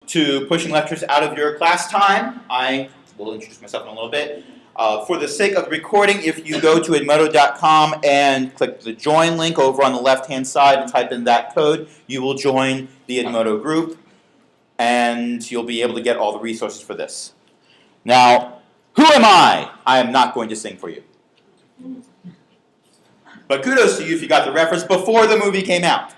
to pushing lectures out of your class time. I will introduce myself in a little bit. For the sake of recording, if you go to edmodo.com and click the join link over on the left-hand side and type in that code, you will join the Edmodo group, and you'll be able to get all the resources for this. Now, who am I? I am not going to sing for you. But kudos to you if you got the reference before the movie came out.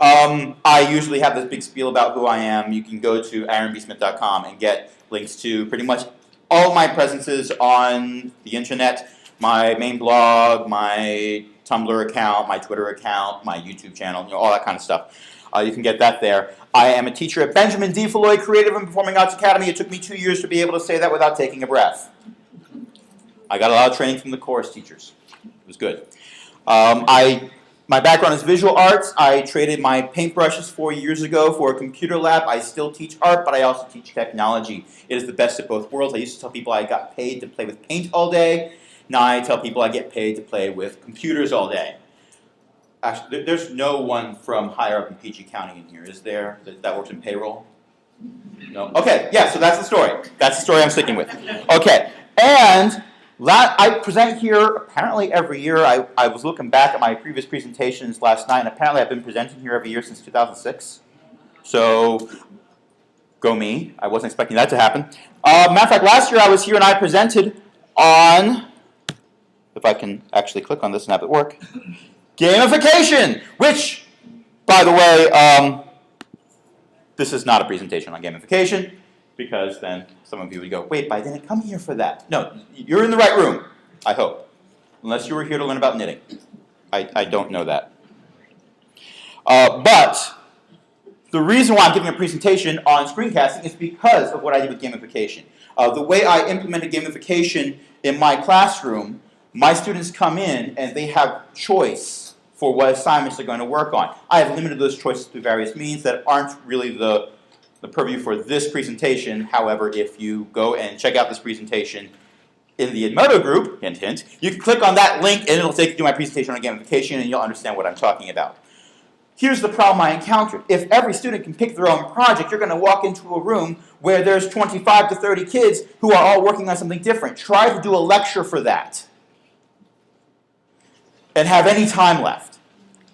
I usually have this big spiel about who I am. You can go to aaronbsmith.com and get links to pretty much all my presences on the internet, my main blog, my Tumblr account, my Twitter account, my YouTube channel, all that kind of stuff. You can get that there. I am a teacher at Benjamin D. Floyd Creative and Performing Arts Academy. It took me 2 years to be able to say that without taking a breath. I got a lot of training from the chorus teachers. It was good. My background is visual arts. I traded my paintbrushes 4 years ago for a computer lab. I still teach art, but I also teach technology. It is the best of both worlds. I used to tell people I got paid to play with paint all day. Now I tell people I get paid to play with computers all day. Actually, there's no one from higher up in PG County in here, is there, that works in payroll? No? Okay, yeah, so that's the story. That's the story I'm sticking with. Okay, and I present here apparently every year. I was looking back at my previous presentations last night, and apparently I've been presenting here every year since 2006. So, go me. I wasn't expecting that to happen. Matter of fact, last year I was here and I presented on, if I can actually click on this and have it work, gamification, which, by the way, this is not a presentation on gamification, because then some of you would go, wait, but I didn't come here for that. No, you're in the right room, I hope. Unless you were here to learn about knitting. I don't know that. But the reason why I'm giving a presentation on screencasting is because of what I did with gamification. The way I implemented gamification in my classroom, my students come in and they have choice for what assignments they're going to work on. I have limited those choices through various means that aren't really the purview for this presentation. However, if you go and check out this presentation in the Edmodo group, hint, hint, you can click on that link and it'll take you to my presentation on gamification and you'll understand what I'm talking about. Here's the problem I encountered. If every student can pick their own project, you're going to walk into a room where there's 25 to 30 kids who are all working on something different. Try to do a lecture for that and have any time left.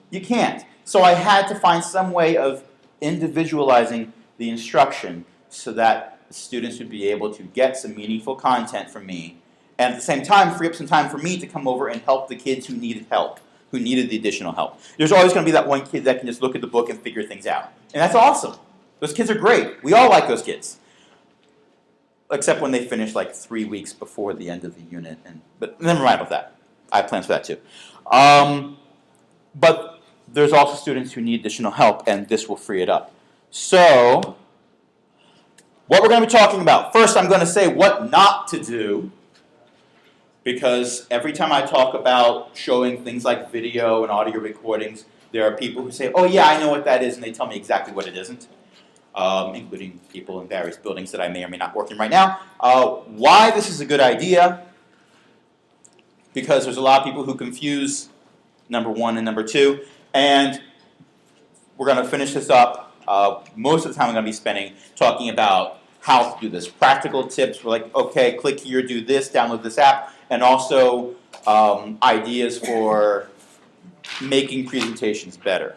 You can't. So I had to find some way of individualizing the instruction so that the students would be able to get some meaningful content from me, and at the same time free up some time for me to come over and help the kids who needed help, who needed the additional help. There's always going to be that one kid that can just look at the book and figure things out. And that's awesome. Those kids are great. We all like those kids. Except when they finish like 3 weeks before the end of the unit. But never mind about that. I have plans for that too. But there's also students who need additional help, and this will free it up. So, what we're going to be talking about. First, I'm going to say what not to do, because every time I talk about showing things like video and audio recordings, there are people who say, oh yeah, I know what that is, and they tell me exactly what it isn't, including people in various buildings that I may or may not work in right now. Why this is a good idea, because there's a lot of people who confuse number one and number two, and we're going to finish this up. Most of the time I'm going to be spending talking about how to do this. Practical tips for like, okay, click here, do this, download this app, and also ideas for making presentations better.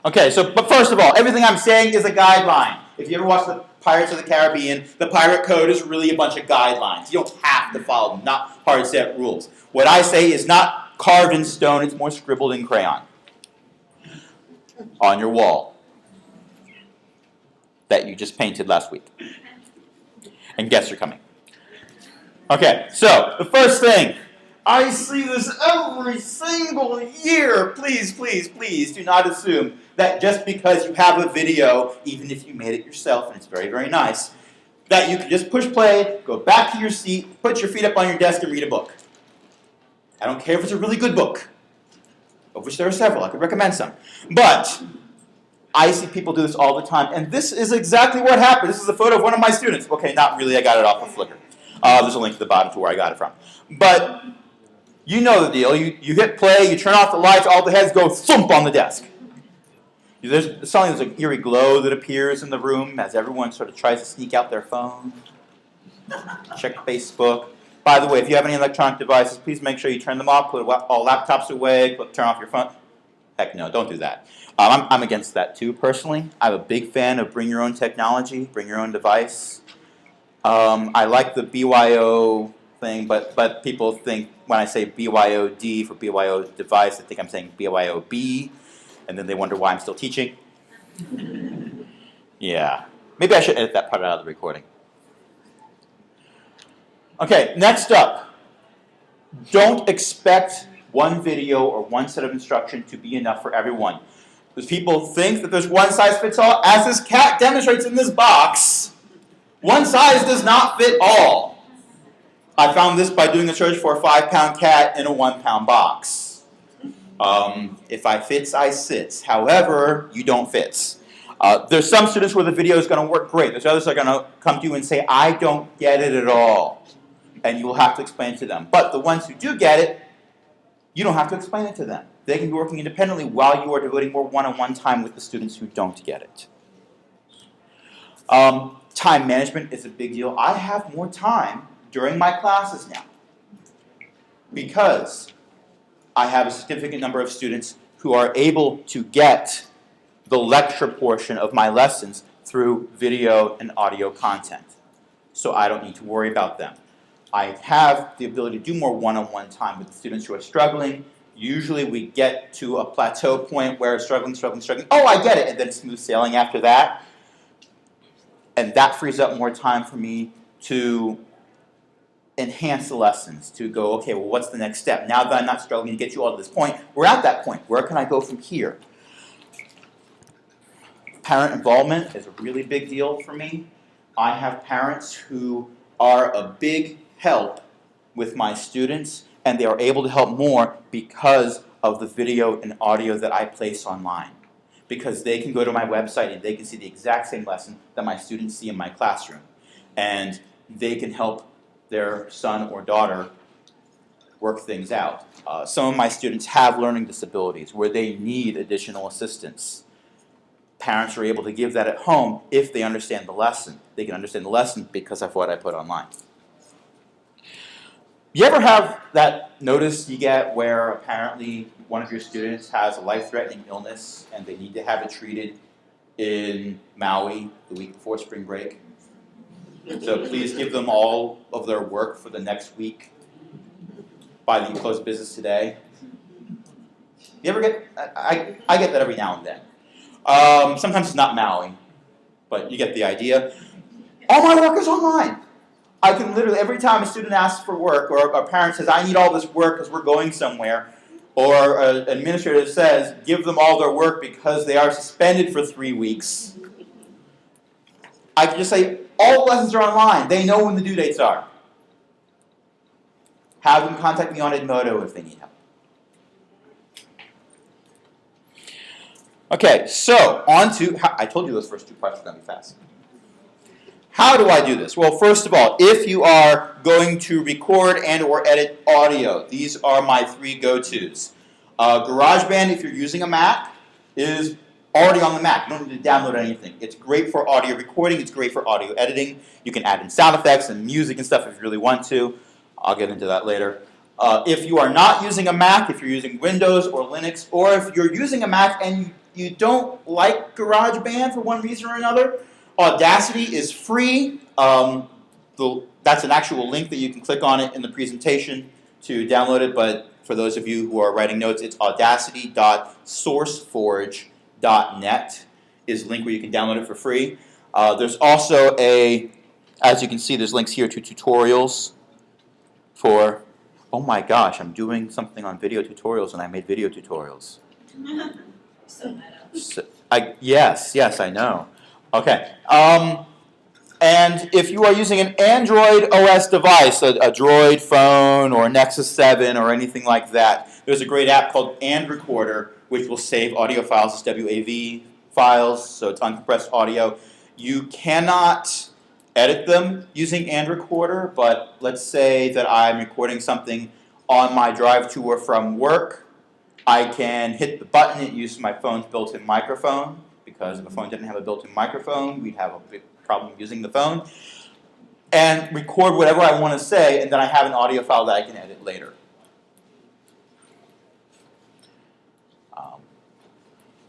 Okay, but first of all, everything I'm saying is a guideline. If you ever watch the Pirates of the Caribbean, the pirate code is really a bunch of guidelines. You don't have to follow them, not hard set rules. What I say is not carved in stone, it's more scribbled in crayon on your wall that you just painted last week. And guests are coming. Okay, so the first thing, I see this every single year. Please, please, please do not assume that just because you have a video, even if you made it yourself, and it's very, very nice, that you can just push play, go back to your seat, put your feet up on your desk, and read a book. I don't care if it's a really good book, of which there are several. I could recommend some. But I see people do this all the time, and this is exactly what happened. This is a photo of one of my students. Okay, not really. I got it off of Flickr. There's a link at the bottom to where I got it from. But you know the deal. You hit play, you turn off the lights, all the heads go thump on the desk. There's something, there's an eerie glow that appears in the room as everyone sort of tries to sneak out their phone, check Facebook. By the way, if you have any electronic devices, please make sure you turn them off, put all laptops away, turn off your phone. Heck no, don't do that. I'm against that too, personally. I'm a big fan of bring your own technology, bring your own device. I like the BYO thing, but people think when I say BYOD for BYO device, they think I'm saying BYOB, and then they wonder why I'm still teaching. Yeah. Maybe I should edit that part out of the recording. Okay, next up. Don't expect one video or one set of instruction to be enough for everyone. Because people think that there's one size fits all. As this cat demonstrates in this box, one size does not fit all. I found this by doing a search for a 5-pound cat in a 1-pound box. If I fits, I sits. However, you don't fit. There's some students where the video is going to work great. There's others that are going to come to you and say, I don't get it at all. And you will have to explain it to them. But the ones who do get it, you don't have to explain it to them. They can be working independently while you are devoting more one-on-one time with the students who don't get it. Time management is a big deal. I have more time during my classes now because I have a significant number of students who are able to get the lecture portion of my lessons through video and audio content. So I don't need to worry about them. I have the ability to do more one-on-one time with the students who are struggling. Usually we get to a plateau point where struggling. Oh, I get it. And then smooth sailing after that. And that frees up more time for me to enhance the lessons, to go, okay, well, what's the next step? Now that I'm not struggling to get you all to this point, we're at that point. Where can I go from here? Parent involvement is a really big deal for me. I have parents who are a big help with my students, and they are able to help more because of the video and audio that I place online. Because they can go to my website and they can see the exact same lesson that my students see in my classroom. And they can help their son or daughter work things out. Some of my students have learning disabilities where they need additional assistance. Parents are able to give that at home if they understand the lesson. They can understand the lesson because of what I put online. You ever have that notice you get where apparently one of your students has a life-threatening illness and they need to have it treated in Maui the week before spring break? So please give them all of their work for the next week by the close of business today. You ever get, I get that every now and then. Sometimes it's not Maui, but you get the idea. All my work is online. I can literally, every time a student asks for work or a parent says, I need all this work because we're going somewhere, or an administrator says, give them all their work because they are suspended for 3 weeks, I can just say, all the lessons are online. They know when the due dates are. Have them contact me on Edmodo if they need help. Okay, so on to, I told you those first 2 parts were going to be fast. How do I do this? Well, first of all, if you are going to record and or edit audio, these are my 3 go-tos. GarageBand, if you're using a Mac, is already on the Mac. You don't need to download anything. It's great for audio recording. It's great for audio editing. You can add in sound effects and music and stuff if you really want to. I'll get into that later. If you are not using a Mac, if you're using Windows or Linux, or if you're using a Mac and you don't like GarageBand for one reason or another, Audacity is free. That's an actual link that you can click on it in the presentation to download it, but for those of you who are writing notes, it's audacity.sourceforge.net is the link where you can download it for free. There's also as you can see, there's links here to tutorials for, oh my gosh, I'm doing something on video tutorials and I made video tutorials. Yes, I know. Okay. And if you are using an Android OS device, a Droid phone or Nexus 7 or anything like that, there's a great app called And Recorder, which will save audio files as WAV files, so it's uncompressed audio. You cannot edit them using And Recorder, but let's say that I'm recording something on my drive to or from work. I can hit the button. It uses my phone's built-in microphone, because if a phone didn't have a built-in microphone, we'd have a big problem using the phone. And record whatever I want to say, and then I have an audio file that I can edit later.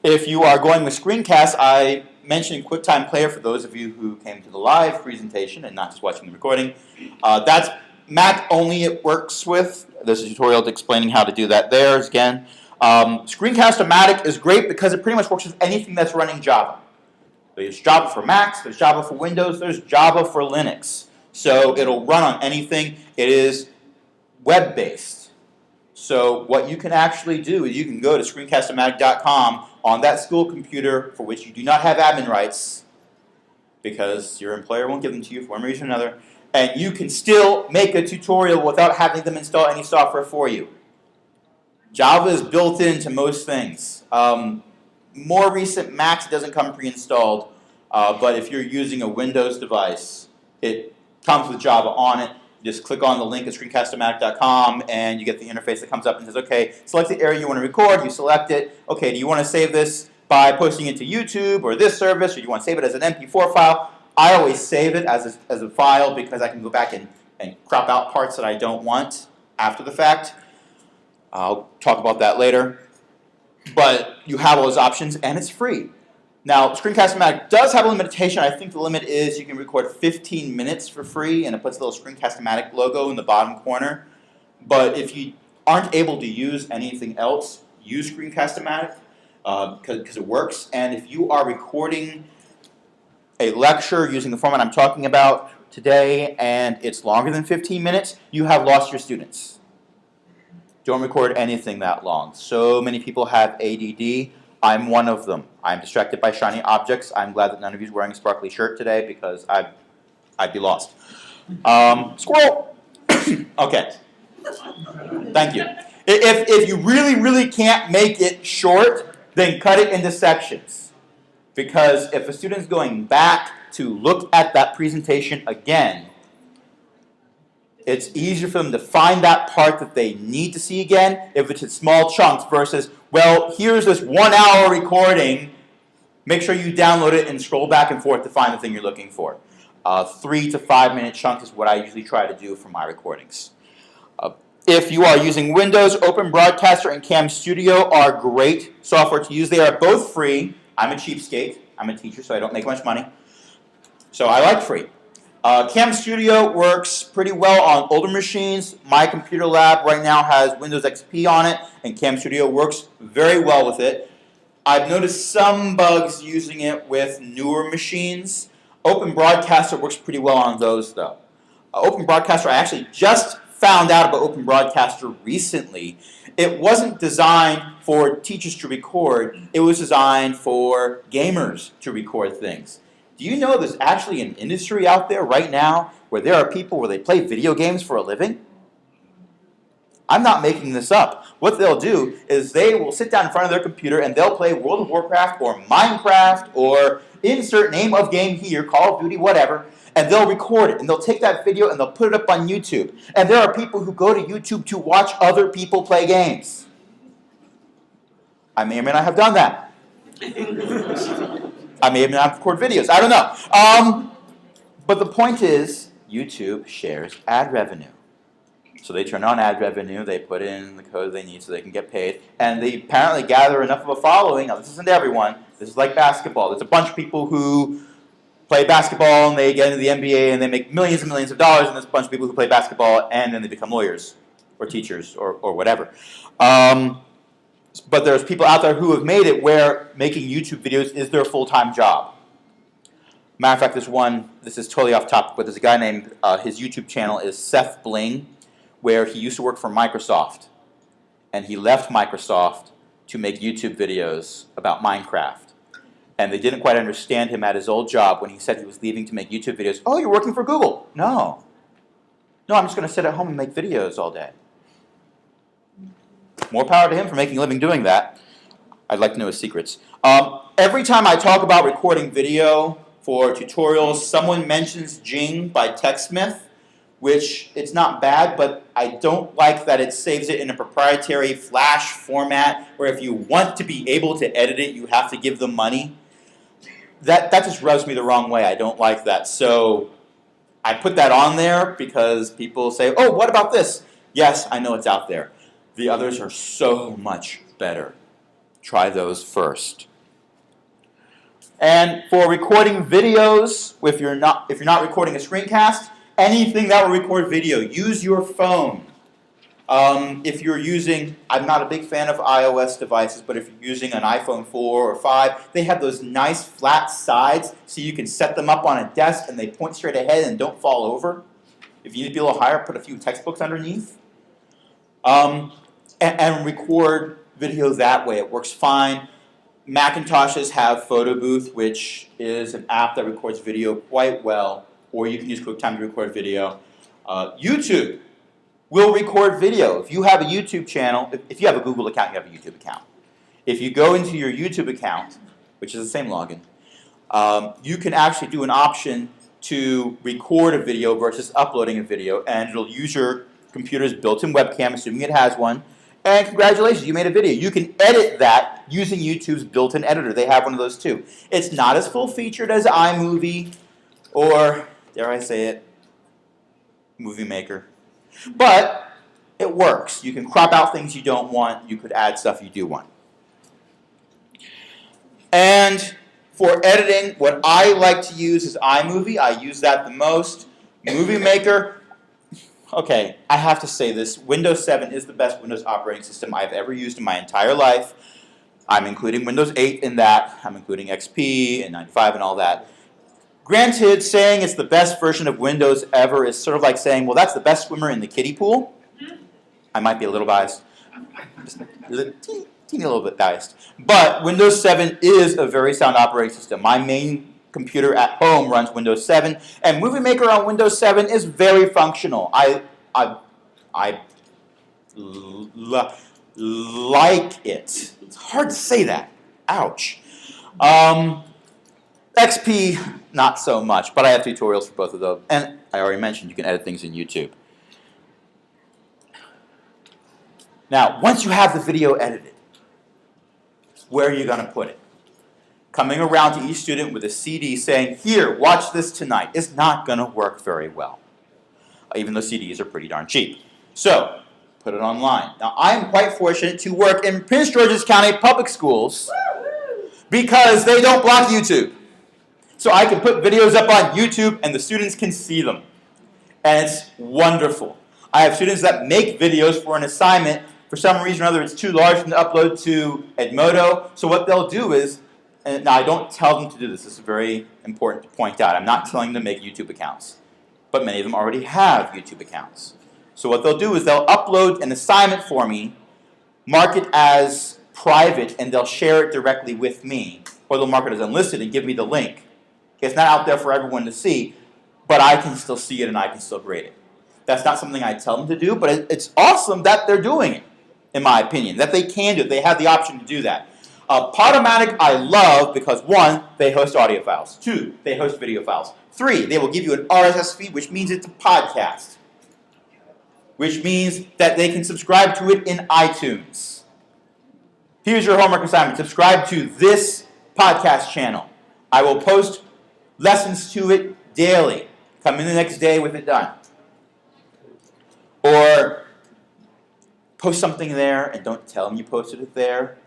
If you are going with screencasts, I mentioned QuickTime Player for those of you who came to the live presentation and not just watching the recording. That's Mac only it works with. There's a tutorial explaining how to do that there again. Screencast-O-Matic is great because it pretty much works with anything that's running Java. There's Java for Macs, there's Java for Windows, there's Java for Linux. So it'll run on anything. It is web-based. So what you can actually do is you can go to screencast-o-matic.com on that school computer for which you do not have admin rights, because your employer won't give them to you for one reason or another, and you can still make a tutorial without having them install any software for you. Java is built into most things. More recent Macs, it doesn't come pre-installed, but if you're using a Windows device, it comes with Java on it. You just click on the link at screencast-o-matic.com and you get the interface that comes up and says, okay, select the area you want to record, you select it. Okay, do you want to save this by posting it to YouTube or this service, or do you want to save it as an MP4 file? I always save it as a file because I can go back and crop out parts that I don't want after the fact. I'll talk about that later. But you have all those options, and it's free. Now, Screencast-O-Matic does have a limitation. I think the limit is you can record 15 minutes for free, and it puts a little Screencast-O-Matic logo in the bottom corner. But if you aren't able to use anything else, use Screencast-O-Matic because it works. And if you are recording a lecture using the format I'm talking about today, and it's longer than 15 minutes, you have lost your students. Don't record anything that long. So many people have ADD. I'm one of them. I'm distracted by shiny objects. I'm glad that none of you is wearing a sparkly shirt today because I'd be lost. Squirrel! Okay. Thank you. If you really, really can't make it short, then cut it into sections. Because if a student's going back to look at that presentation again, it's easier for them to find that part that they need to see again if it's in small chunks versus, well, here's this 1 hour recording. Make sure you download it and scroll back and forth to find the thing you're looking for. 3 to 5 minute chunks is what I usually try to do for my recordings. If you are using Windows, Open Broadcaster and Cam Studio are great software to use. They are both free. I'm a cheapskate. I'm a teacher, so I don't make much money. So I like free. Cam Studio works pretty well on older machines. My computer lab right now has Windows XP on it, and Cam Studio works very well with it. I've noticed some bugs using it with newer machines. Open Broadcaster works pretty well on those, though. Open Broadcaster, I actually just found out about Open Broadcaster recently. It wasn't designed for teachers to record. It was designed for gamers to record things. Do you know there's actually an industry out there right now where there are people where they play video games for a living? I'm not making this up. What they'll do is they will sit down in front of their computer and they'll play World of Warcraft or Minecraft or insert name of game here, Call of Duty, whatever, and they'll record it and they'll take that video and they'll put it up on YouTube. And there are people who go to YouTube to watch other people play games. I may or may not have done that. I may have not recorded videos. I don't know. But the point is, YouTube shares ad revenue. So they turn on ad revenue, they put in the code they need so they can get paid, and they apparently gather enough of a following. Now, this isn't everyone. This is like basketball. There's a bunch of people who play basketball and they get into the NBA and they make millions and millions of dollars, and there's a bunch of people who play basketball and then they become lawyers or teachers or whatever. But there's people out there who have made it where making YouTube videos is their full-time job. Matter of fact, this is totally off topic, but there's a guy named, his YouTube channel is Seth Bling, where he used to work for Microsoft. And he left Microsoft to make YouTube videos about Minecraft. And they didn't quite understand him at his old job when he said he was leaving to make YouTube videos. Oh, you're working for Google. No. No, I'm just going to sit at home and make videos all day. More power to him for making a living doing that. I'd like to know his secrets. Every time I talk about recording video for tutorials, someone mentions Jing by TechSmith, which it's not bad, but I don't like that it saves it in a proprietary Flash format where if you want to be able to edit it, you have to give them money. That just rubs me the wrong way. I don't like that. So I put that on there because people say, oh, what about this? Yes, I know it's out there. The others are so much better. Try those first. And for recording videos, if you're not recording a screencast, anything that will record video, use your phone. If you're using, I'm not a big fan of iOS devices, but if you're using an iPhone 4 or 5, they have those nice flat sides so you can set them up on a desk and they point straight ahead and don't fall over. If you need to be a little higher, put a few textbooks underneath. And record video that way. It works fine. Macintoshes have Photo Booth, which is an app that records video quite well, or you can use QuickTime to record video. YouTube will record video. If you have a YouTube channel, if you have a Google account, you have a YouTube account. If you go into your YouTube account, which is the same login, you can actually do an option to record a video versus uploading a video, and it'll use your computer's built-in webcam, assuming it has one, and congratulations, you made a video. You can edit that using YouTube's built-in editor. They have one of those too. It's not as full-featured as iMovie or, dare I say it, Movie Maker. But it works. You can crop out things you don't want. You could add stuff you do want. And for editing, what I like to use is iMovie. I use that the most. Movie Maker, okay, I have to say this. Windows 7 is the best Windows operating system I've ever used in my entire life. I'm including Windows 8 in that. I'm including XP and 95 and all that. Granted, saying it's the best version of Windows ever is sort of like saying, well, that's the best swimmer in the kiddie pool. I might be a little biased. Just a teeny little bit biased. But Windows 7 is a very sound operating system. My main computer at home runs Windows 7, and Movie Maker on Windows 7 is very functional. I like it. It's hard to say that. Ouch. XP, not so much, but I have tutorials for both of those. And I already mentioned you can edit things in YouTube. Now, once you have the video edited, where are you going to put it? Coming around to each student with a CD saying, here, watch this tonight, is not going to work very well, even though CDs are pretty darn cheap. So, put it online. Now, I'm quite fortunate to work in Prince George's County Public Schools because they don't block YouTube. So I can put videos up on YouTube and the students can see them. And it's wonderful. I have students that make videos for an assignment. For some reason or other, it's too large for them to upload to Edmodo. So what they'll do is, and now I don't tell them to do this. This is very important to point out. I'm not telling them to make YouTube accounts. But many of them already have YouTube accounts. So what they'll do is they'll upload an assignment for me, mark it as private, and they'll share it directly with me. Or they'll mark it as unlisted and give me the link. It's not out there for everyone to see, but I can still see it and I can still grade it. That's not something I tell them to do, but it's awesome that they're doing it, in my opinion, that they can do it. They have the option to do that. Podomatic I love because 1, they host audio files. 2, they host video files. 3, they will give you an RSS feed, which means it's a podcast, which means that they can subscribe to it in iTunes. Here's your homework assignment. Subscribe to this podcast channel. I will post lessons to it daily. Come in the next day with it done. Or post something there and don't tell them you posted it there,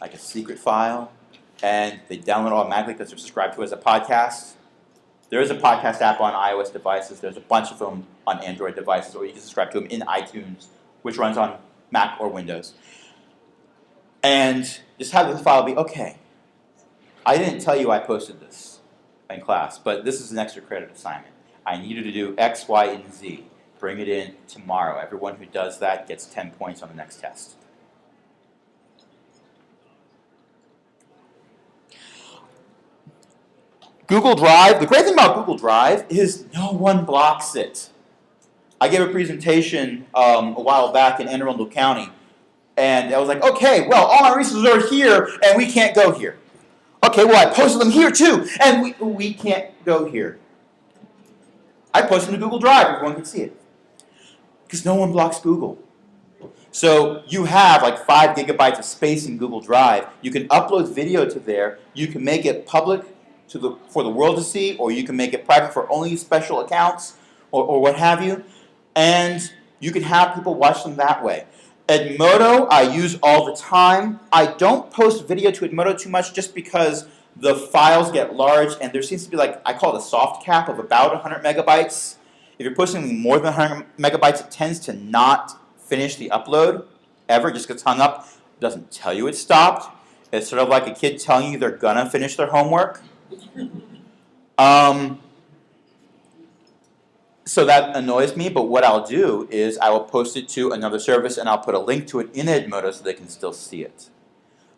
like a secret file, and they download it automatically because they're subscribed to it as a podcast. There is a podcast app on iOS devices. There's a bunch of them on Android devices, or you can subscribe to them in iTunes, which runs on Mac or Windows. And just have the file be, okay, I didn't tell you I posted this in class, but this is an extra credit assignment. I need you to do X, Y, and Z. Bring it in tomorrow. Everyone who does that gets 10 points on the next test. Google Drive, the great thing about Google Drive is no one blocks it. I gave a presentation a while back in Anne Arundel County, and I was like, okay, well, all my resources are here, and we can't go here. Okay, well, I posted them here too, and we can't go here. I post it to Google Drive, everyone can see it. Because no one blocks Google. So you have like 5 gigabytes of space in Google Drive. You can upload video to there. You can make it public for the world to see, or you can make it private for only special accounts, or what have you. And you can have people watch them that way. Edmodo I use all the time. I don't post video to Edmodo too much just because the files get large, and there seems to be like, I call it a soft cap of about 100 megabytes. If you're posting more than 100 megabytes, it tends to not finish the upload ever. It just gets hung up. It doesn't tell you it stopped. It's sort of like a kid telling you they're gonna finish their homework. So that annoys me, but what I'll do is I will post it to another service and I'll put a link to it in Edmodo so they can still see it.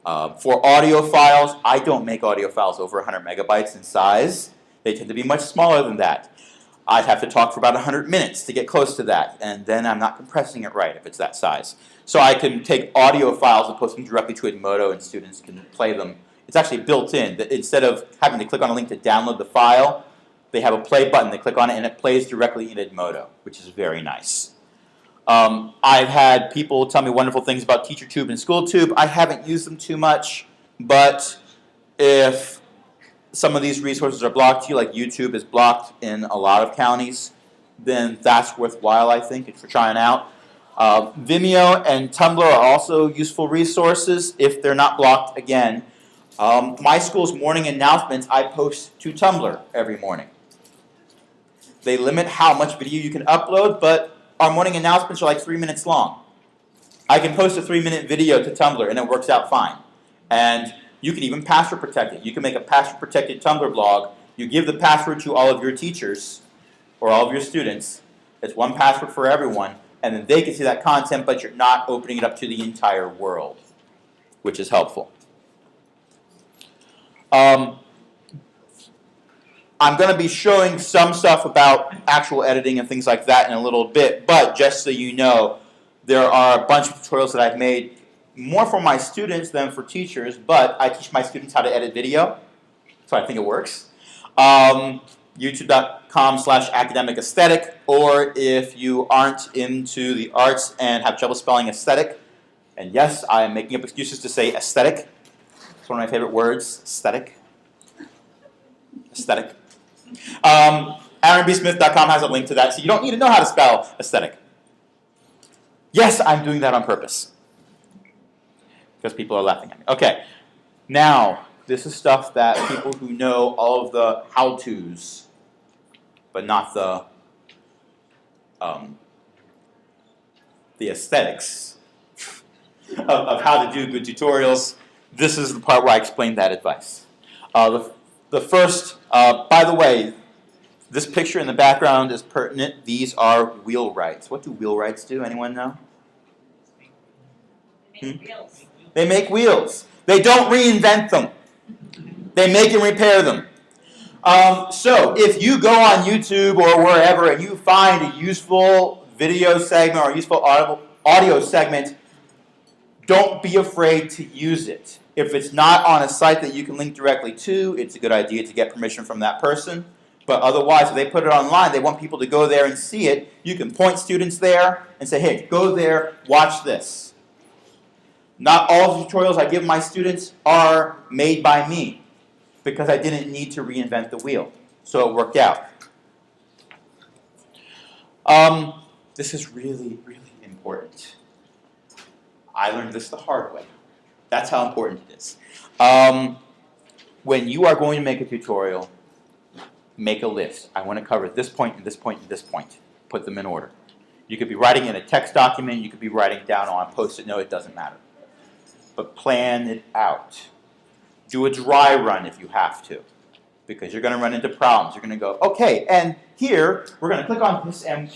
For audio files, I don't make audio files over 100 megabytes in size. They tend to be much smaller than that. I'd have to talk for about 100 minutes to get close to that, and then I'm not compressing it right if it's that size. So I can take audio files and post them directly to Edmodo, and students can play them. It's actually built in. That instead of having to click on a link to download the file, they have a play button. They click on it, and it plays directly in Edmodo, which is very nice. I've had people tell me wonderful things about TeacherTube and SchoolTube. I haven't used them too much, but if some of these resources are blocked to you, like YouTube is blocked in a lot of counties, then that's worthwhile, I think, for trying out. Vimeo and Tumblr are also useful resources if they're not blocked again. My school's morning announcements I post to Tumblr every morning. They limit how much video you can upload, but our morning announcements are like 3 minutes long. I can post a 3-minute video to Tumblr and it works out fine. And you can even password protect it. You can make a password protected Tumblr blog. You give the password to all of your teachers or all of your students. It's one password for everyone, and then they can see that content, but you're not opening it up to the entire world, which is helpful. I'm going to be showing some stuff about actual editing and things like that in a little bit, but just so you know, there are a bunch of tutorials that I've made more for my students than for teachers, but I teach my students how to edit video, so I think it works. YouTube.com/academic aesthetic, or if you aren't into the arts and have trouble spelling aesthetic, and yes, I am making up excuses to say aesthetic. It's one of my favorite words, aesthetic. Aesthetic. AaronBSmith.com has a link to that, so you don't need to know how to spell aesthetic. Yes, I'm doing that on purpose, because people are laughing at me. Okay, now, this is stuff that people who know all of the how-tos, but not the aesthetics of how to do good tutorials, this is the part where I explain that advice. The first, by the way, this picture in the background is pertinent. These are wheelwrights. What do wheelwrights do? Anyone know? They make wheels. They make wheels. They don't reinvent them. They make and repair them. So if you go on YouTube or wherever and you find a useful video segment or a useful audio segment, don't be afraid to use it. If it's not on a site that you can link directly to, it's a good idea to get permission from that person. But otherwise, if they put it online, they want people to go there and see it. You can point students there and say, hey, go there, watch this. Not all of the tutorials I give my students are made by me, because I didn't need to reinvent the wheel. So it worked out. This is really, really important. I learned this the hard way. That's how important it is. When you are going to make a tutorial, make a list. I want to cover this point and this point and this point. Put them in order. You could be writing in a text document. You could be writing down on a Post-it note. It doesn't matter. But plan it out. Do a dry run if you have to, because you're going to run into problems. You're going to go, okay, and here we're going to click on this and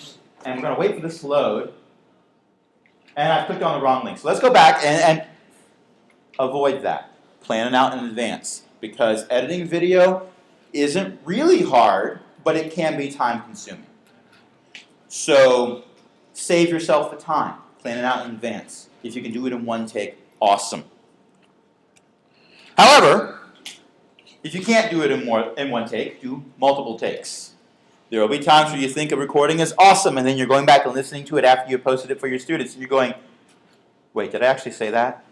we're going to wait for this to load. And I've clicked on the wrong link. So let's go back and avoid that. Plan it out in advance, because editing video isn't really hard, but it can be time consuming. So save yourself the time. Plan it out in advance. If you can do it in one take, awesome. However, if you can't do it in one take, do multiple takes. There will be times where you think a recording is awesome, and then you're going back and listening to it after you posted it for your students, and you're going, wait, did I actually say that?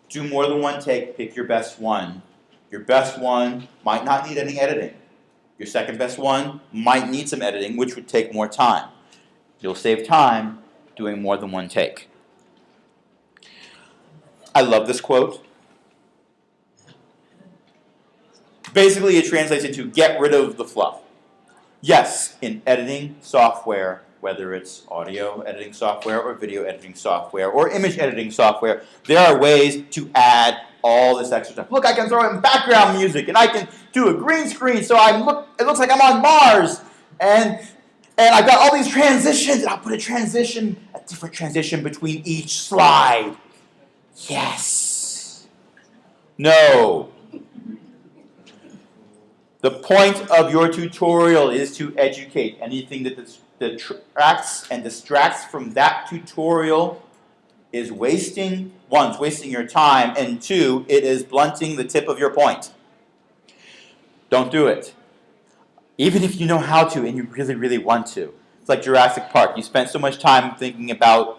Do more than one take, pick your best one. Your best one might not need any editing. Your second best one might need some editing, which would take more time. You'll save time doing more than one take. I love this quote. Basically, it translates into get rid of the fluff. Yes, in editing software, whether it's audio editing software or video editing software or image editing software, there are ways to add all this extra stuff. Look, I can throw in background music, and I can do a green screen so it looks like I'm on Mars, and I've got all these transitions, and I'll put a different transition between each slide. Yes. No. The point of your tutorial is to educate. Anything that detracts and distracts from that tutorial is wasting your time, and two, it is blunting the tip of your point. Don't do it. Even if you know how to and you really, really want to. It's like Jurassic Park. You spent so much time thinking about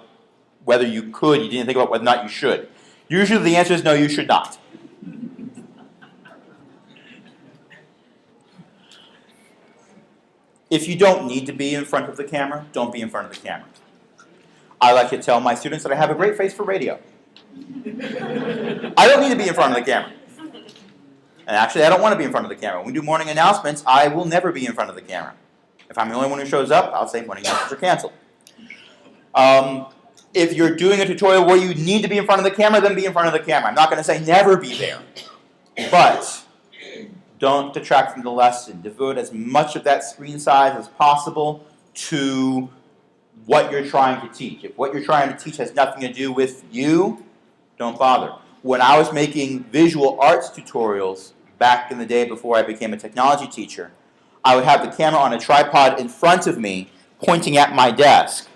whether you could, you didn't think about whether or not you should. Usually the answer is no, you should not. If you don't need to be in front of the camera, don't be in front of the camera. I like to tell my students that I have a great face for radio. I don't need to be in front of the camera. And actually, I don't want to be in front of the camera. When we do morning announcements, I will never be in front of the camera. If I'm the only one who shows up, I'll say morning announcements are canceled. If you're doing a tutorial where you need to be in front of the camera, then be in front of the camera. I'm not going to say never be there. But don't detract from the lesson. Devote as much of that screen size as possible to what you're trying to teach. If what you're trying to teach has nothing to do with you, don't bother. When I was making visual arts tutorials back in the day before I became a technology teacher, I would have the camera on a tripod in front of me, pointing at my desk,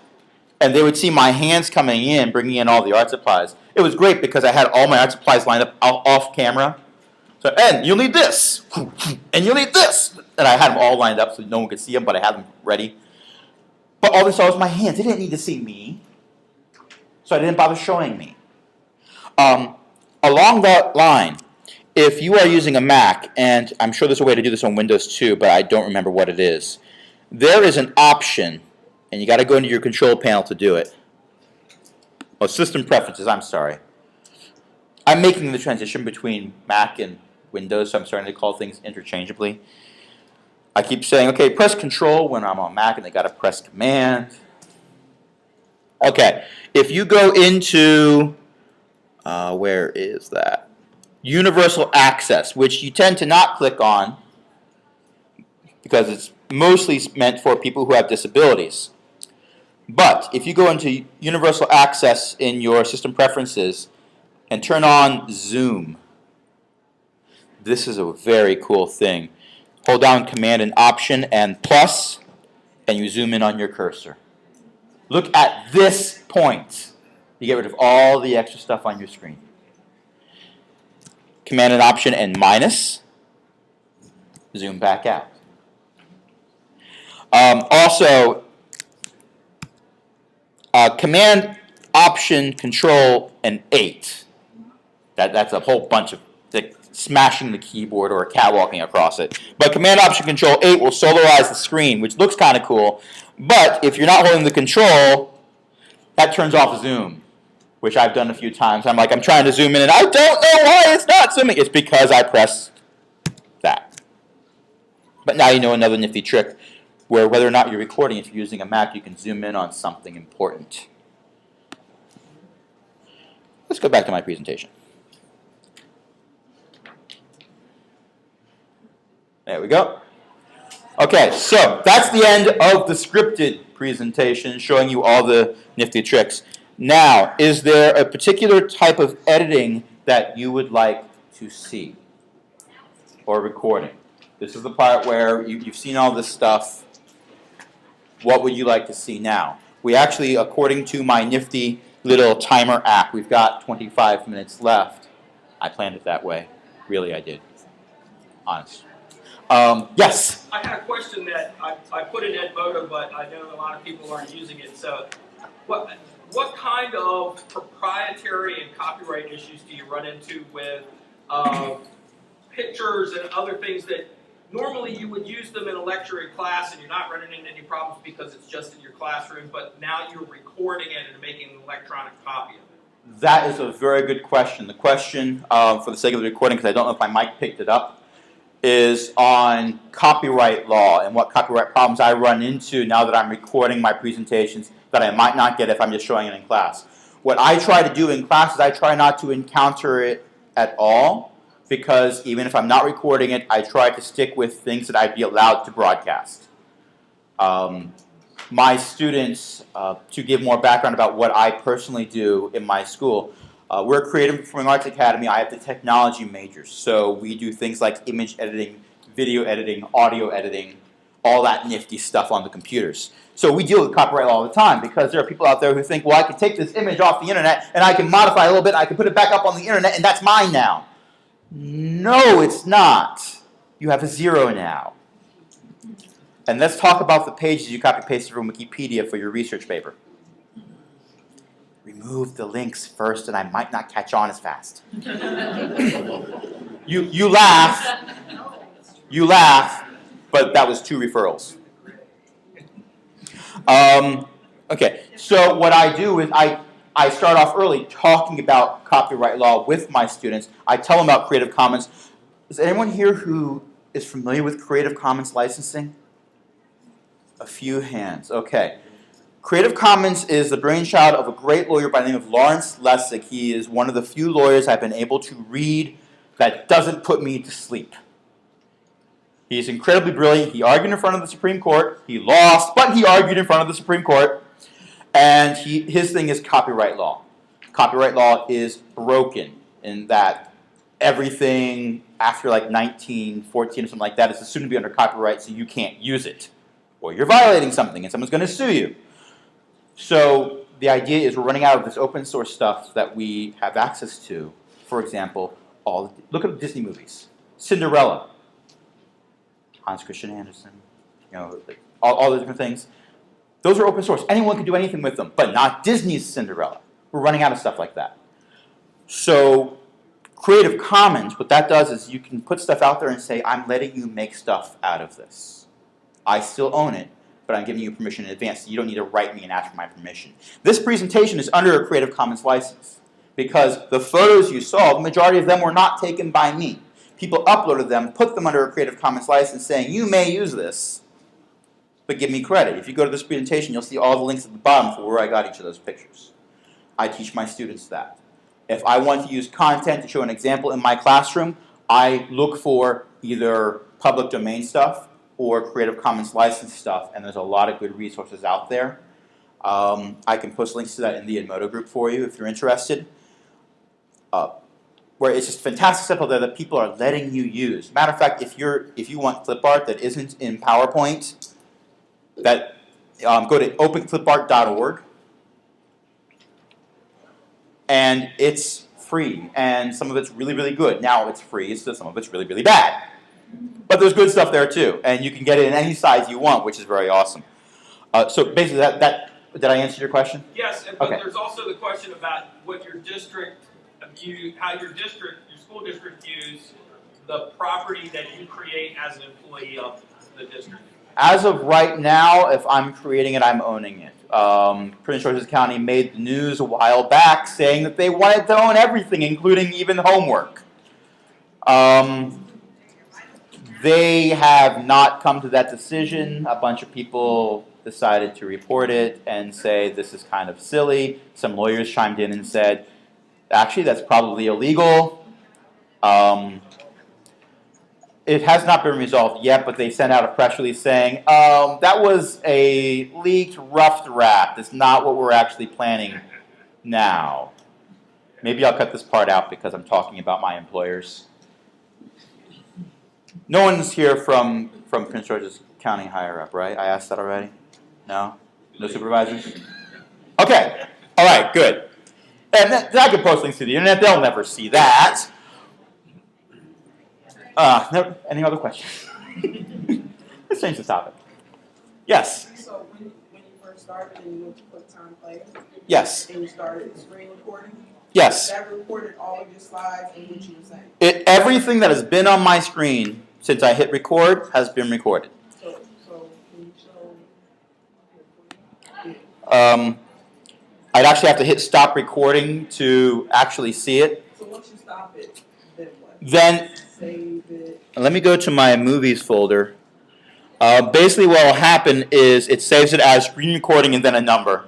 and they would see my hands coming in, bringing in all the art supplies. It was great because I had all my art supplies lined up off camera. So, and you'll need this, and you'll need this. And I had them all lined up so no one could see them, but I had them ready. But all they saw was my hands. They didn't need to see me. So I didn't bother showing me. Along that line, if you are using a Mac, and I'm sure there's a way to do this on Windows too, but I don't remember what it is, there is an option, and you got to go into your control panel to do it. Oh, system preferences, I'm sorry. I'm making the transition between Mac and Windows, so I'm starting to call things interchangeably. I keep saying, okay, press Control when I'm on Mac, and they got to press Command. Okay, if you go into, where is that? Universal Access, which you tend to not click on because it's mostly meant for people who have disabilities. But if you go into Universal Access in your system preferences and turn on Zoom, this is a very cool thing. Hold down Command and Option and plus, and you zoom in on your cursor. Look at this point. You get rid of all the extra stuff on your screen. Command and Option and minus, zoom back out. Also, Command, Option, Control, and 8. That's a whole bunch of smashing the keyboard or catwalking across it. But Command, Option, Control, 8 will solarize the screen, which looks kind of cool. But if you're not holding the control, that turns off zoom, which I've done a few times. I'm trying to zoom in, and I don't know why it's not zooming. It's because I pressed that. But now you know another nifty trick where whether or not you're recording, if you're using a Mac, you can zoom in on something important. Let's go back to my presentation. There we go. Okay, so that's the end of the scripted presentation showing you all the nifty tricks. Now, is there a particular type of editing that you would like to see or recording? This is the part where you've seen all this stuff. What would you like to see now? We actually, according to my nifty little timer app, we've got 25 minutes left. I planned it that way. Really, I did. Honest. Yes? I had a question that I put in Edmodo, but I know a lot of people aren't using it. So what kind of proprietary and copyright issues do you run into with pictures and other things that normally you would use them in a lecture in class and you're not running into any problems because it's just in your classroom, but now you're recording it and making an electronic copy of it? That is a very good question. The question, for the sake of the recording, because I don't know if my mic picked it up, is on copyright law and what copyright problems I run into now that I'm recording my presentations that I might not get if I'm just showing it in class. What I try to do in class is I try not to encounter it at all, because even if I'm not recording it, I try to stick with things that I'd be allowed to broadcast. My students, to give more background about what I personally do in my school, we're a creative performing arts academy. I have the technology majors, so we do things like image editing, video editing, audio editing, all that nifty stuff on the computers. So we deal with copyright law all the time, because there are people out there who think, well, I can take this image off the internet and I can modify it a little bit, and I can put it back up on the internet, and that's mine now. No, it's not. You have a zero now. And let's talk about the pages you copy-pasted from Wikipedia for your research paper. Remove the links first, and I might not catch on as fast. You laugh, but that was 2 referrals. Okay, so what I do is I start off early talking about copyright law with my students. I tell them about Creative Commons. Is anyone here who is familiar with Creative Commons licensing? A few hands. Okay. Creative Commons is the brainchild of a great lawyer by the name of Lawrence Lessig. He is one of the few lawyers I've been able to read that doesn't put me to sleep. He's incredibly brilliant. He argued in front of the Supreme Court. He lost, but he argued in front of the Supreme Court. And his thing is copyright law. Copyright law is broken in that everything after like 1914 or something like that is assumed to be under copyright, so you can't use it. Or you're violating something and someone's going to sue you. So the idea is we're running out of this open source stuff that we have access to. For example, look at the Disney movies. Cinderella. Hans Christian Andersen. All the different things. Those are open source. Anyone can do anything with them, but not Disney's Cinderella. We're running out of stuff like that. So Creative Commons, what that does is you can put stuff out there and say, I'm letting you make stuff out of this. I still own it, but I'm giving you permission in advance, so you don't need to write me and ask for my permission. This presentation is under a Creative Commons license, because the photos you saw, the majority of them were not taken by me. People uploaded them, put them under a Creative Commons license saying, you may use this, but give me credit. If you go to this presentation, you'll see all the links at the bottom for where I got each of those pictures. I teach my students that. If I want to use content to show an example in my classroom, I look for either public domain stuff or Creative Commons licensed stuff, and there's a lot of good resources out there. I can post links to that in the Edmodo group for you if you're interested. Where it's just fantastic stuff there that people are letting you use. Matter of fact, if you want clip art that isn't in PowerPoint, go to openclipart.org, and it's free, and some of it's really, really good. Now it's free, so some of it's really, really bad. But there's good stuff there too, and you can get it in any size you want, which is very awesome. So basically, did I answer your question? Yes, but okay. There's also the question about what your district how your school district views the property that you create as an employee of the district. As of right now, if I'm creating it, I'm owning it. Prince George's County made the news a while back saying that they wanted to own everything, including even homework. They have not come to that decision. A bunch of people decided to report it and say this is kind of silly. Some lawyers chimed in and said, actually, that's probably illegal. It has not been resolved yet, but they sent out a press release saying, that was a leaked, rough draft. It's not what we're actually planning now. Maybe I'll cut this part out because I'm talking about my employers. No one's here from Prince George's County higher up, right? I asked that already? No? No supervisors? Okay. All right, good. And I can post links to the internet. They'll never see that. Any other questions? Let's change the topic. Yes. So when you first started and you went to QuickTime Player Yes. and you started screen recording, Yes. that recorded all of your slides and what you were saying. Everything that has been on my screen since I hit record has been recorded. So can you show? I'd actually have to hit stop recording to actually see it. So once you stop it, then what? Then Save it. let me go to my movies folder. Basically what will happen is it saves it as screen recording and then a number.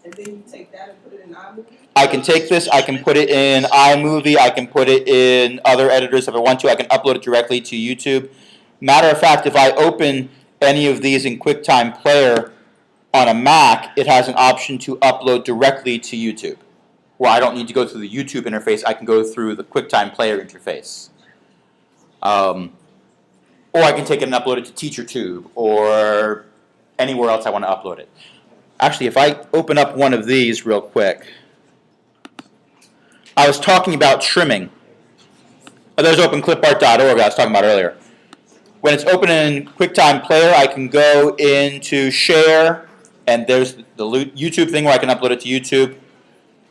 And then you take that and put it in iMovie? I can take this, I can put it in iMovie, I can put it in other editors if I want to, I can upload it directly to YouTube. Matter of fact, if I open any of these in QuickTime Player on a Mac, it has an option to upload directly to YouTube. Where I don't need to go through the YouTube interface, I can go through the QuickTime Player interface. Or I can take it and upload it to TeacherTube or anywhere else I want to upload it. Actually, if I open up one of these real quick, I was talking about trimming. There's openclipart.org I was talking about earlier. When it's open in QuickTime Player, I can go into Share, and there's the YouTube thing where I can upload it to YouTube.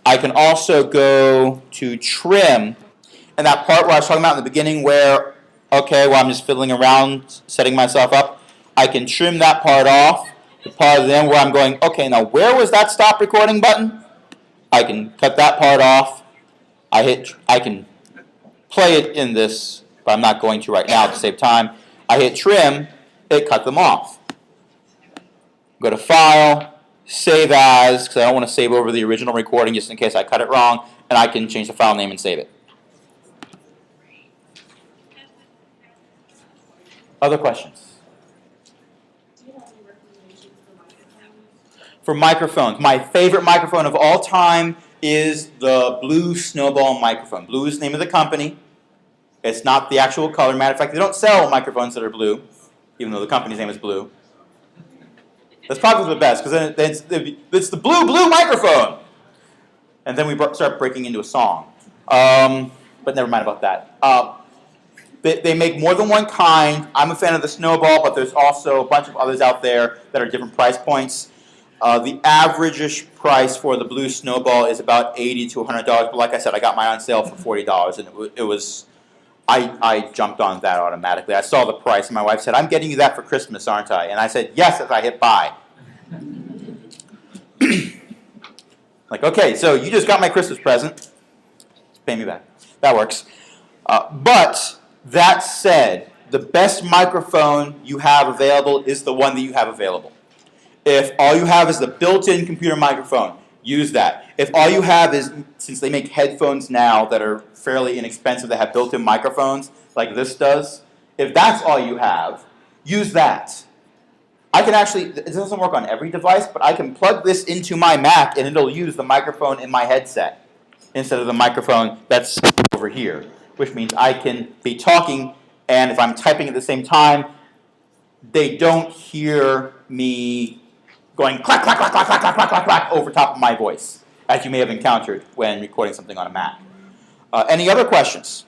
I can also go to Trim, and that part where I was talking about in the beginning where, okay, well I'm just fiddling around, setting myself up, I can trim that part off. The part of them where I'm going, okay, now where was that stop recording button? I can cut that part off. I can play it in this, but I'm not going to right now to save time. I hit trim, it cut them off. Go to File, Save As, because I don't want to save over the original recording just in case I cut it wrong, and I can change the file name and save it. Other questions? Do you have any recommendations for microphones? For microphones, my favorite microphone of all time is the Blue Snowball microphone. Blue is the name of the company. It's not the actual color. Matter of fact, they don't sell microphones that are blue, even though the company's name is Blue. That's probably the best, because then it's the blue microphone. And then we start breaking into a song. But never mind about that. They make more than one kind. I'm a fan of the Snowball, but there's also a bunch of others out there that are different price points. The average-ish price for the Blue Snowball is about $80 to $100. But like I said, I got mine on sale for $40, and it was. I jumped on that automatically. I saw the price, and my wife said, "I'm getting you that for Christmas, aren't I?" And I said, "Yes," as I hit buy. Like, okay, so you just got my Christmas present. Pay me back. That works. But that said, the best microphone you have available is the one that you have available. If all you have is the built-in computer microphone, use that. If all you have is, since they make headphones now that are fairly inexpensive that have built-in microphones, like this does, if that's all you have, use that. I can actually, it doesn't work on every device, but I can plug this into my Mac and it'll use the microphone in my headset instead of the microphone that's over here, which means I can be talking, and if I'm typing at the same time, they don't hear me going clack, clack, clack, clack, clack, clack, clack, clack, clack over top of my voice, as you may have encountered when recording something on a Mac. Any other questions?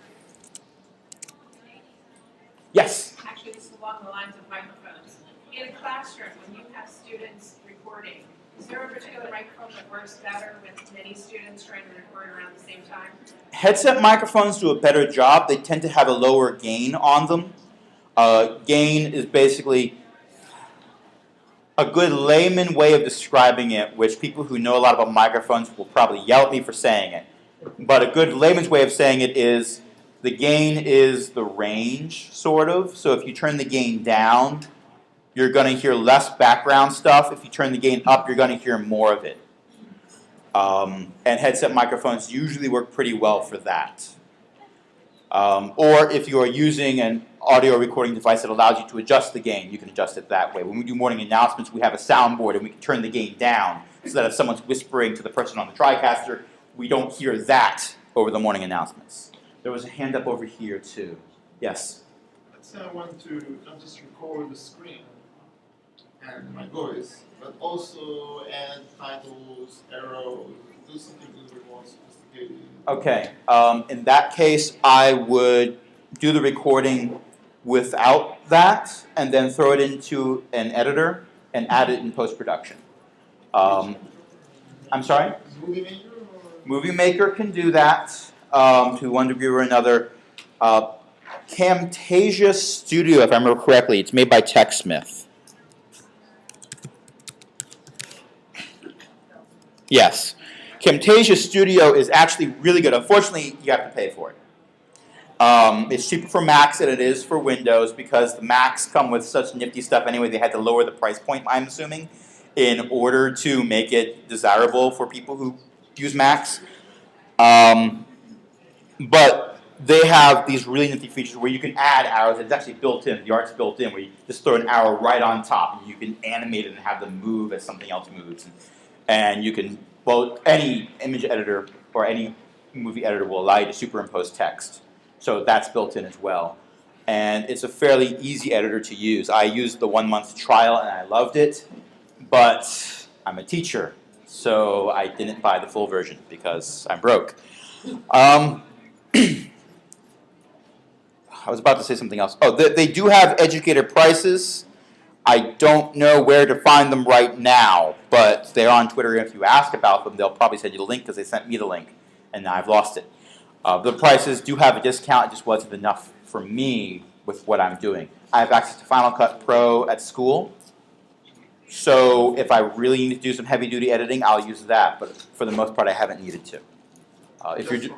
Yes? Actually, this is along the lines of microphones. In a classroom, when you have students recording, is there a particular microphone that works better with many students trying to record around the same time? Headset microphones do a better job. They tend to have a lower gain on them. Gain is basically a good layman way of describing it, which people who know a lot about microphones will probably yell at me for saying it. But a good layman's way of saying it is the gain is the range, sort of. So if you turn the gain down, you're going to hear less background stuff. If you turn the gain up, you're going to hear more of it. And headset microphones usually work pretty well for that. Or if you are using an audio recording device that allows you to adjust the gain, you can adjust it that way. When we do morning announcements, we have a soundboard and we can turn the gain down so that if someone's whispering to the person on the TriCaster, we don't hear that over the morning announcements. There was a hand up over here too. Yes? Let's say I want to not just record the screen, and my goal is, but also add titles, arrows, do something a little bit more sophisticated. Okay. In that case, I would do the recording without that, and then throw it into an editor and add it in post-production. I'm sorry? Movie maker or? Movie Maker can do that to one degree or another. Camtasia Studio, if I remember correctly, it's made by TechSmith. Yes. Camtasia Studio is actually really good. Unfortunately, you have to pay for it. It's cheaper for Macs than it is for Windows because the Macs come with such nifty stuff anyway. They had to lower the price point, I'm assuming, in order to make it desirable for people who use Macs. But they have these really nifty features where you can add arrows. It's actually built in. The art's built in where you just throw an arrow right on top and you can animate it and have them move as something else moves. And you can, well, any image editor or any movie editor will allow you to superimpose text. So that's built in as well. And it's a fairly easy editor to use. I used the 1 month trial and I loved it, but I'm a teacher, so I didn't buy the full version because I'm broke. I was about to say something else. Oh, they do have educator prices. I don't know where to find them right now, but they're on Twitter. If you ask about them, they'll probably send you the link because they sent me the link, and now I've lost it. The prices do have a discount. It just wasn't enough for me with what I'm doing. I have access to Final Cut Pro at school, so if I really need to do some heavy-duty editing, I'll use that. But for the most part, I haven't needed to. If you're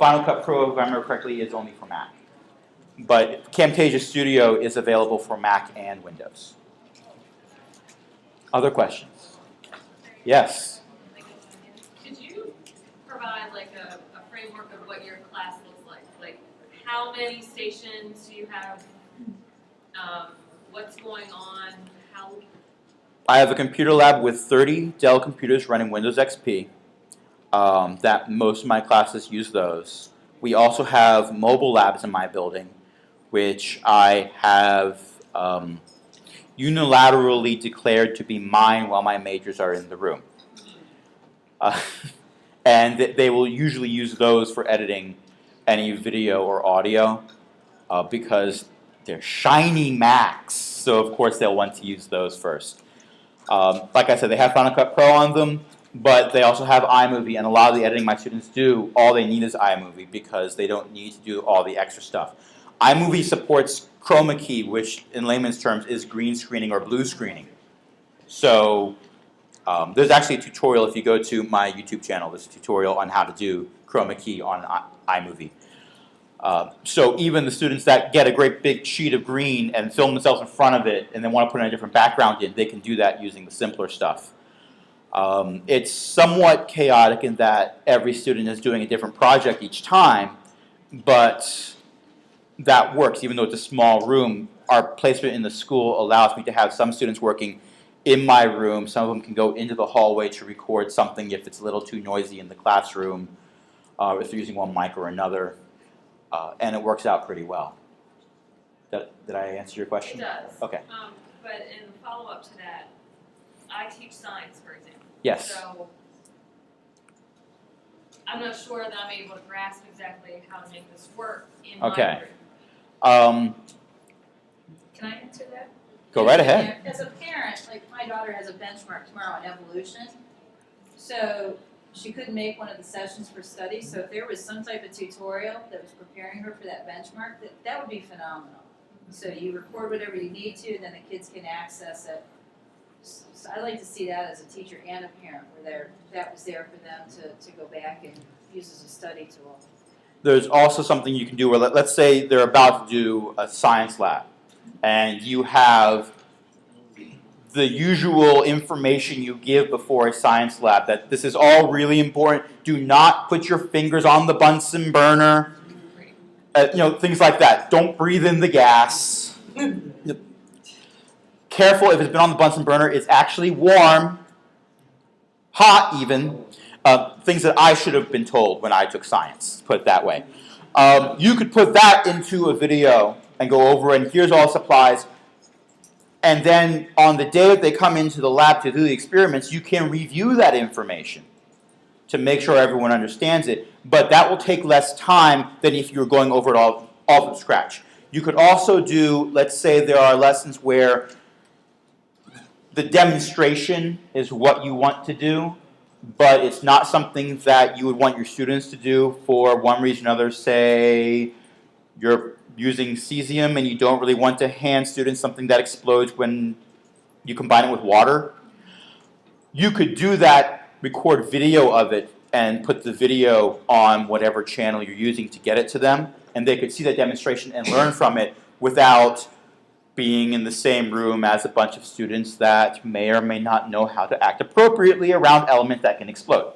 Final Cut Pro, if I remember correctly, is only for Mac. But Camtasia Studio is available for Mac and Windows. Other questions? Yes? Could you provide like a framework of what your class looks like? Like how many stations do you have? What's going on? How? I have a computer lab with 30 Dell computers running Windows XP. That most of my classes use those. We also have mobile labs in my building, which I have unilaterally declared to be mine while my majors are in the room. And they will usually use those for editing any video or audio because they're shiny Macs, so of course they'll want to use those first. Like I said, they have Final Cut Pro on them, but they also have iMovie, and a lot of the editing my students do, all they need is iMovie because they don't need to do all the extra stuff. iMovie supports chroma key, which in layman's terms is green screening or blue screening. So there's actually a tutorial if you go to my YouTube channel. There's a tutorial on how to do chroma key on iMovie. So even the students that get a great big sheet of green and film themselves in front of it and then want to put in a different background in, they can do that using the simpler stuff. It's somewhat chaotic in that every student is doing a different project each time, but that works. Even though it's a small room, our placement in the school allows me to have some students working in my room. Some of them can go into the hallway to record something if it's a little too noisy in the classroom, if they're using one mic or another, and it works out pretty well. Did I answer your question? It does. Okay. But in follow-up to that, I teach science, for example. Yes. So I'm not sure that I'm able to grasp exactly how to make this work in Okay. my group. Can I answer that? Go right ahead. As a parent, like my daughter has a benchmark tomorrow on evolution, so she couldn't make one of the sessions for study, so if there was some type of tutorial that was preparing her for that benchmark, that would be phenomenal. So you record whatever you need to, and then the kids can access it. So I like to see that as a teacher and a parent, where that was there for them to go back and use as a study tool. There's also something you can do where, let's say they're about to do a science lab, and you have the usual information you give before a science lab, that this is all really important. Do not put your fingers on the Bunsen burner. Things like that. Don't breathe in the gas. Careful, if it's been on the Bunsen burner, it's actually warm, hot even. Things that I should have been told when I took science, put it that way. You could put that into a video and go over, and here's all supplies. And then on the day that they come into the lab to do the experiments, you can review that information to make sure everyone understands it. But that will take less time than if you're going over it all from scratch. You could also do, let's say there are lessons where the demonstration is what you want to do, but it's not something that you would want your students to do for one reason or another. Say you're using cesium and you don't really want to hand students something that explodes when you combine it with water. You could do that, record video of it, and put the video on whatever channel you're using to get it to them, and they could see that demonstration and learn from it without being in the same room as a bunch of students that may or may not know how to act appropriately around elements that can explode.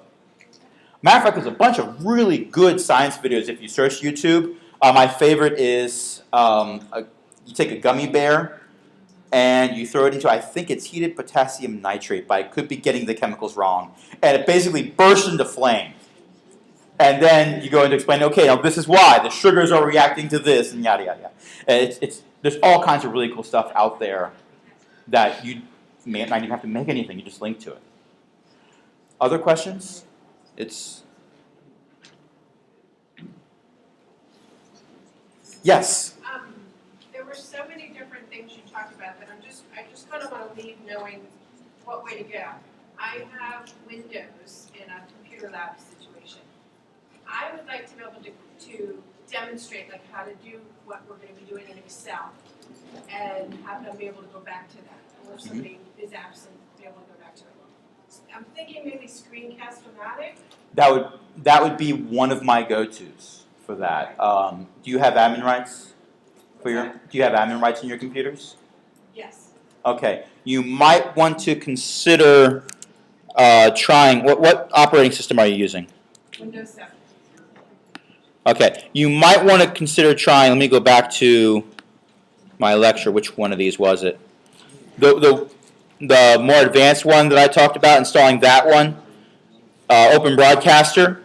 Matter of fact, there's a bunch of really good science videos if you search YouTube. My favorite is you take a gummy bear and you throw it into, I think it's heated potassium nitrate, but I could be getting the chemicals wrong. And it basically bursts into flame. And then you go into explain, okay, now this is why. The sugars are reacting to this, and yada, yada, yada. And there's all kinds of really cool stuff out there that you may not even have to make anything. You just link to it. Other questions? Yes? There were so many different things you talked about that I just kind of want to leave knowing what way to go. I have Windows in a computer lab situation. I would like to be able to demonstrate like how to do what we're going to be doing in Excel and have them be able to go back to that. Or if somebody is absent, be able to go back to it. I'm thinking maybe Screencast-O-Matic. That would be one of my go-tos for that. Do you have admin rights for your? Do you have admin rights in your computers? Yes. Okay. You might want to consider trying. What operating system are you using? Windows 7. Okay. You might want to consider trying. Let me go back to my lecture. Which one of these was it? The more advanced one that I talked about, installing that one, Open Broadcaster,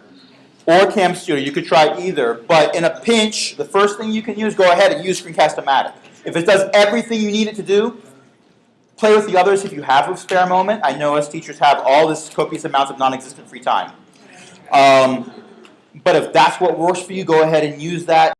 or Cam Studio. You could try either, but in a pinch, the first thing you can use, go ahead and use Screencast-O-Matic. If it does everything you need it to do, play with the others if you have a spare moment. I know us teachers have all this copious amounts of non-existent free time. But if that's what works for you, go ahead and use that.